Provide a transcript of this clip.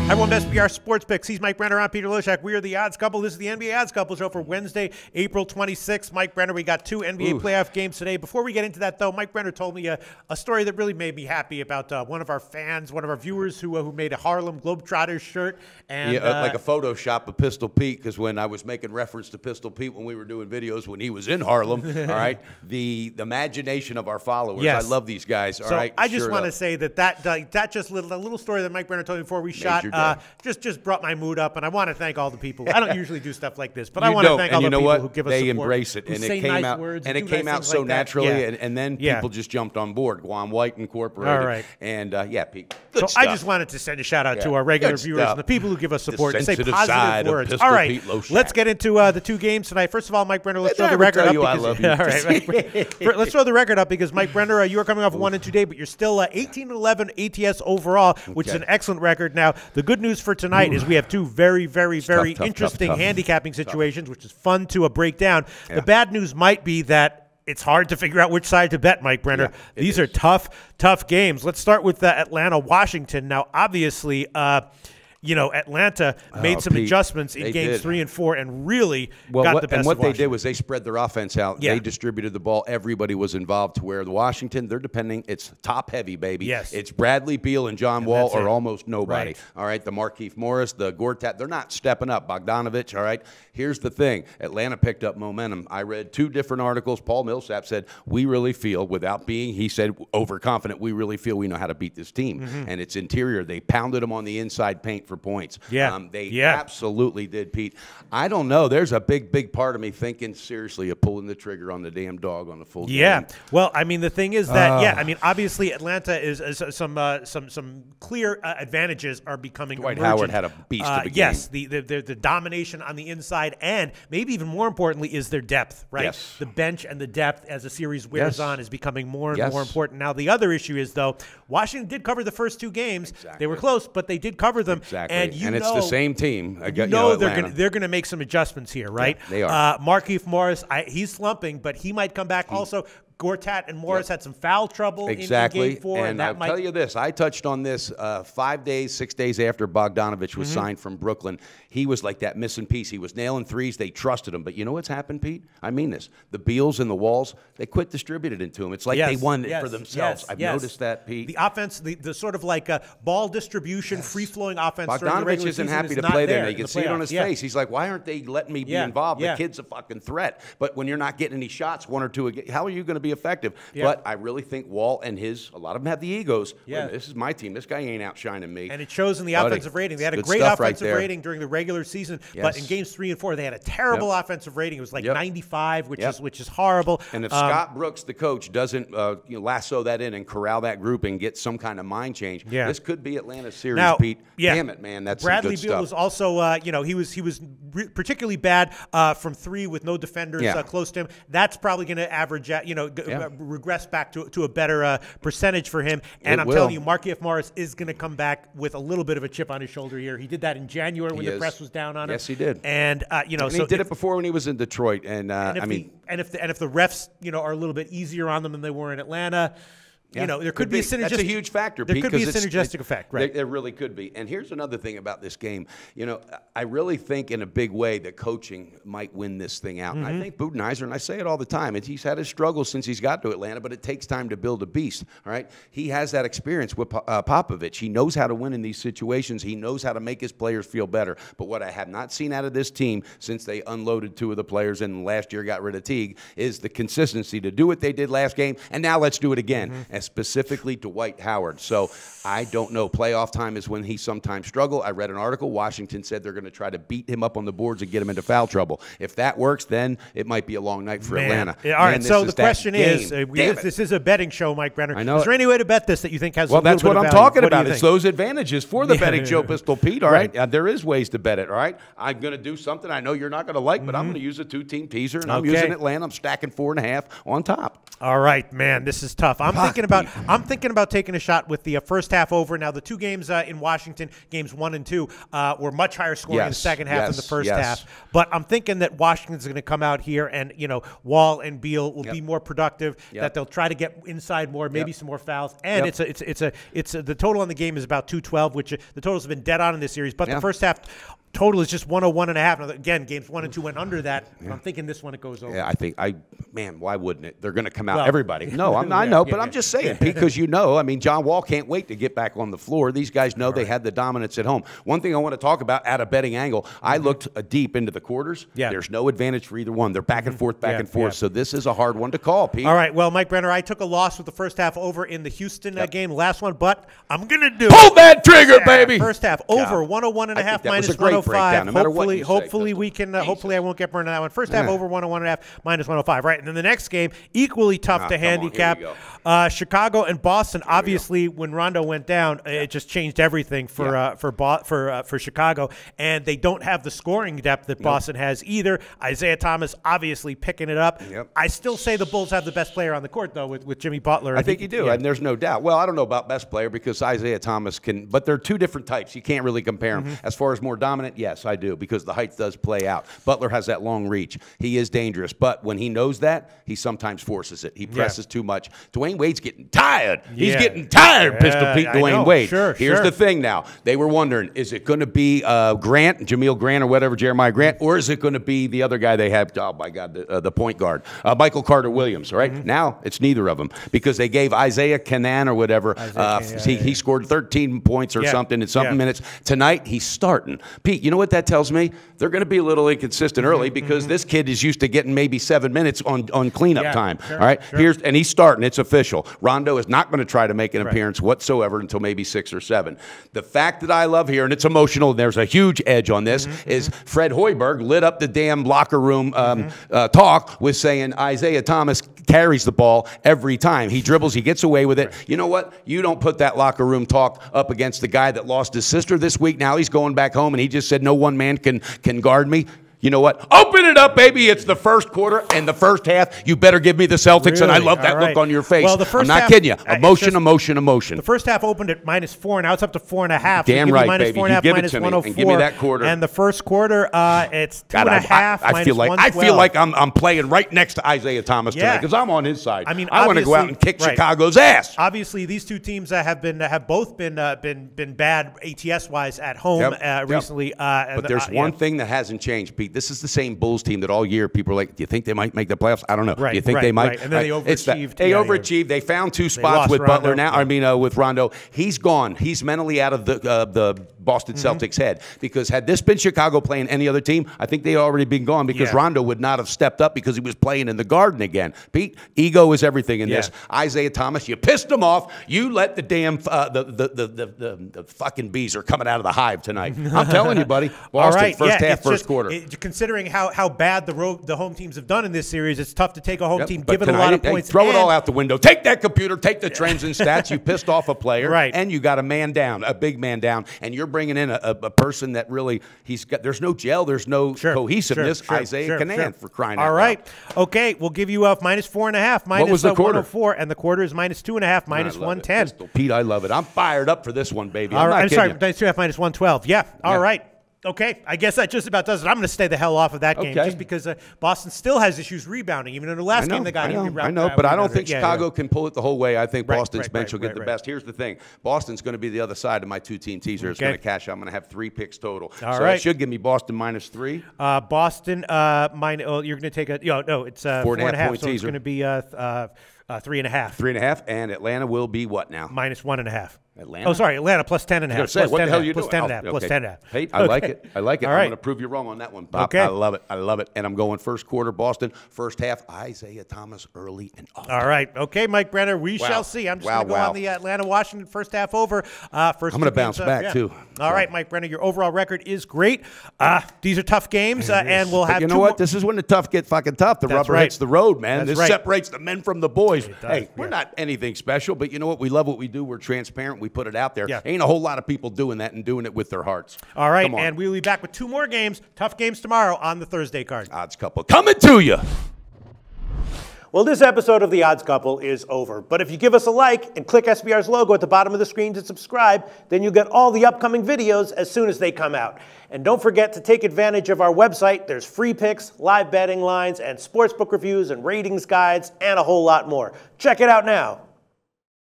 Hi, everyone. SBR Sports Picks. He's Mike Brenner. I'm Peter Loshak. We are the Odds Couple. This is the NBA Odds Couple show for Wednesday, April 26th. Mike Brenner, we got two NBA playoff games today. Before we get into that, though, Mike Brenner told me a story that really made me happy about one of our fans, one of our viewers who made a Harlem Globetrotters shirt. And, like a Photoshop of Pistol Pete, because when I was making reference to Pistol Pete when we were doing videos when he was in Harlem, all right, the imagination of our followers. Yes. I love these guys, all so right? I just want to say that just little story that Mike Brenner told me before we shot just brought my mood up, and I want to thank all the people. I don't usually do stuff like this, but I want to thank all the people who give us support. They embrace it, and it came out, and it came out so naturally, and then people just jumped on board. Guam White Incorporated, all right, and Pete. So I just wanted to send a shout out to our regular viewers and the people who give us support and say positive words. All right, let's get into the two games tonight. First of all, Mike Brenner, let's throw the record up. I love you. All right, let's throw the record up because Mike Brenner, you are coming off 1-2 day, but you're still 18-11 ATS overall, which is an excellent record. Now, the good news for tonight is we have two very interesting handicapping situations, which is fun to break down. Yeah. The bad news might be that it's hard to figure out which side to bet, Mike Brenner. Yeah, These are tough games. Let's start with Atlanta-Washington. Now, obviously, Atlanta made some adjustments in games 3 and 4 and really got the best of Washington. And what they did was they spread their offense out. Yeah. They distributed the ball. Everybody was involved to where the Washington, they're depending, it's top heavy, baby. Yes. It's Bradley Beal and John Wall or almost nobody. Right. All right, the Markieff Morris, the Gortat, they're not stepping up. Bogdanovich, all right. Here's the thing. Atlanta picked up momentum. I read 2 different articles. Paul Millsap said, we really feel, without being, he said, overconfident, we really feel we know how to beat this team. And it's interior. They pounded them on the inside paint for points. Yeah. They absolutely did, Pete. I don't know. There's a big part of me thinking seriously of pulling the trigger on the damn dog on the full game. Yeah. Well, I mean, the thing is that, obviously Atlanta is some clear advantages are becoming Dwight emergent. Howard had a beast of a game. Yes, the domination on the inside, and maybe even more importantly is their depth, right? Yes. The bench and the depth as the series wears on is becoming more and more important. Now, the other issue is, though, Washington did cover the first 2 games. Exactly. They were close, but they did cover them. Exactly. And it's the same team. They're going to make some adjustments here, right? Yeah, they are. Markieff Morris, he's slumping, but he might come back. Also, Gortat and Morris had some foul trouble in Game 4. And I'll tell you this. I touched on this 6 days after Bogdanovich was signed from Brooklyn. He was like that missing piece. He was nailing threes. They trusted him. But you know what's happened, Pete? I mean this. The Beals and the Walls, they quit distributing it to him. It's like they won it for themselves. I've noticed that, Pete. The offense, the sort of like ball distribution, free-flowing offense. Bogdanovich isn't happy to play there. You can see it on his face. He's like, why aren't they letting me be involved? The kid's a fucking threat. But when you're not getting any shots, 1 or 2, how are you going to be effective? But I really think Wall and a lot of them have the egos. Yeah. This is my team. This guy ain't outshining me. And it shows in the offensive rating. They had a great offensive rating during the regular season, but in games 3 and 4, they had a terrible offensive rating. It was like 95, which is horrible. And if Scott Brooks, the coach, doesn't lasso that in and corral that group and get some kind of mind change, this could be Atlanta's series, now, Pete. Damn it, man. That's Bradley some good Beal stuff. was also, he was particularly bad from 3 with no defenders close to him. That's probably going to average out, regress back to a better percentage for him. And I'm telling you, Markieff Morris is going to come back with a little bit of a chip on his shoulder here. He did that in January when the press was down on him. Yes, he did. And and he did it before when he was in Detroit. And if the refs are a little bit easier on them than they were in Atlanta. There could be a synergistic. That's a huge factor. There could be a synergistic effect, right? There really could be. And here's another thing about this game. I really think in a big way that coaching might win this thing out. And I think Budenholzer, and I say it all the time, he's had his struggles since he's got to Atlanta, but it takes time to build a beast. All right, he has that experience with Popovich. He knows how to win in these situations. He knows how to make his players feel better. But what I have not seen out of this team since they unloaded 2 of the players and last year got rid of Teague is the consistency to do what they did last game. And now let's do it again. Specifically Dwight Howard. So I don't know. Playoff time is when he sometimes struggles. I read an article. Washington said they're going to try to beat him up on the boards and get him into foul trouble. If that works, then it might be a long night for Atlanta. All right, so the question is, this is a betting show, Mike Brenner. I know. Is there any way to bet this that you think has Well, that's what I'm talking about. It's those those advantages for the betting show, Pistol Pete, all right? There is ways to bet it, all right? I'm going to do something I know you're not going to like, but I'm going to use a 2-team teaser, and I'm using Atlanta. I'm stacking 4.5 on top. All right, man, this is tough. I'm thinking thinking about taking a shot with the first half over. Now, the two games in Washington, games 1 and 2, were much higher scoring in the second half than the first half. But I'm thinking that Washington's going to come out here and, Wall and Beal will be more productive, that they'll try to get inside more, maybe some more fouls. And the total on the game is about 212, which the totals have been dead on in this series. But the first half total is just 101.5. Now, again, games 1 and 2 went under that. I'm thinking this one it goes over. Yeah, man, why wouldn't it? They're going to come out, everybody. No, I know, but I'm just saying, because John Wall can't wait to get back on the floor. These guys know they had the dominance at home. One thing I want to talk about at a betting angle, I looked deep into the quarters. There's no advantage for either one. They're back and forth, back and forth. So this is a hard one to call, Pete. All right, well, Mike Brenner, I took a loss with the first half over in the Houston game, last one, but I'm going to do Pull that trigger, baby! First half over 101.5 minus 105. No matter what hopefully we can. Hopefully I won't get burned on that one. First half over 101.5 minus 105. Right, and then the next game equally tough to handicap. Chicago and Boston. Obviously, when Rondo went down, it just changed everything for Chicago, and they don't have the scoring depth that Boston has either. Isaiah Thomas obviously picking it up. I still say the Bulls have the best player on the court though with Jimmy Butler. I think you do, and there's no doubt. Well, I don't know about best player because Isaiah Thomas can, but they're two different types. You can't really compare them. As far as more dominant, yes, I do, because the height does play out. Butler has that long reach. He is dangerous, but when he knows that, he sometimes forces it. He presses too much. Dwayne Wade's getting tired. He's getting tired, Pistol Pete Dwayne Wade. Here's the thing now. They were wondering, is it going to be Jameel Grant or whatever, Jeremiah Grant, or is it going to be the other guy they have, oh my God, the point guard, Michael Carter-Williams, right? Now it's neither of them because they gave Isaiah Canaan or whatever. He scored 13 points or something in something minutes. Tonight, he's starting. Pete, you know what that tells me? They're going to be a little inconsistent early because this kid is used to getting maybe 7 minutes on cleanup time. All right, and he's starting. It's official. Rondo is not going to try to make an appearance whatsoever until maybe 6 or 7. The fact that I love here, and it's emotional, and there's a huge edge on this, is Fred Hoiberg lit up the damn locker room talk with saying Isaiah Thomas carries the ball every time. He dribbles, he gets away with it. You know what? You don't put that locker room talk up against the guy that lost his sister this week. Now he's going back home, and he just said, no one man can guard me. You know what? Open it up, baby. It's the first quarter and the first half. You better give me the Celtics, and I love that look on your face. Well, the first I'm not kidding you. Emotion. The first half opened at -4. Now it's up to 4.5. Damn right, baby. You give it to me and give me 104. that quarter. And the first quarter, it's 2.5. I feel like I'm playing right next to Isaiah Thomas tonight because I'm on his side. I mean, I want to go out and kick Chicago's ass. Obviously, these two teams have both been bad ATS wise at home recently. But there's one thing that hasn't changed, Pete. This is the same Bulls team that all year people are like, do you think they might make the playoffs? I don't know. Do you think they might? And then they overachieved. They overachieved. They found 2 spots with Butler now. I mean, with Rondo. He's gone. He's mentally out of the Boston Celtics head, because had this been Chicago playing any other team, I think they'd already been gone because Rondo would not have stepped up because he was playing in the Garden again. Pete, ego is everything in this. Isaiah Thomas, you pissed him off. You let the damn the fucking bees are coming out of the hive tonight. I'm telling you, buddy. Boston first half, first quarter. Considering how bad the home teams have done in this series, it's tough to take a home team, give it a lot of points. Throw it all out the window. Take that computer, take the trends and stats. You pissed off a player, and you got a man down, a big man down, and you're bringing in a person that really, there's no gel, there's no cohesiveness. Isaiah Canaan, for crying out loud. All right. Okay, we'll give you -4.5, what was the quarter? 104, and the quarter is -2.5, -110. Pete, I love it. I'm fired up for this one, baby. I'm sorry, -2.5, -112. Yeah, all right. Okay, I guess that just about does it. I'm going to stay the hell off of that game just because Boston still has issues rebounding. Even in the last game, they got I know, but I don't think Chicago can pull it the whole way. I think Boston's bench will get the best. Here's the thing. Boston's going to be the other side of my 2-team teaser. It's going to cash out. I'm going to have 3 picks total. So it should give me Boston -3. Boston, you're going to take a – no, it's 4.5, so it's going to be 3.5. 3.5, and Atlanta will be what now? -1.5. Atlanta? Oh, sorry, Atlanta +10.5. Say, what the hell are you doing? +10.5. Hey, I like it. I like it. All I'm right. going to prove you wrong on that one, Pop. I love it. I love it. And I'm going first quarter Boston, first half Isaiah Thomas early and often. All right. Okay, Mike Brenner, we shall see. I'm just going to go on the Atlanta-Washington first half over. I'm going to bounce back, too. All right, Mike Brenner, your overall record is great. These are tough games, and we'll have you know what? This is when the tough get fucking tough. The rubber hits the road, man. This separates the men from the boys. Hey, we're not anything special, but you know what? We love what we do. We're transparent. We put it out there. Ain't a whole lot of people doing that and doing it with their hearts. All right, and we'll be back with 2 more games, tough games tomorrow on the Thursday card. Odds couple coming to you. Well, this episode of The Odds Couple is over. But if you give us a like and click SBR's logo at the bottom of the screen to subscribe, then you'll get all the upcoming videos as soon as they come out. And don't forget to take advantage of our website. There's free picks, live betting lines, and sportsbook reviews and ratings guides, and a whole lot more. Check it out now.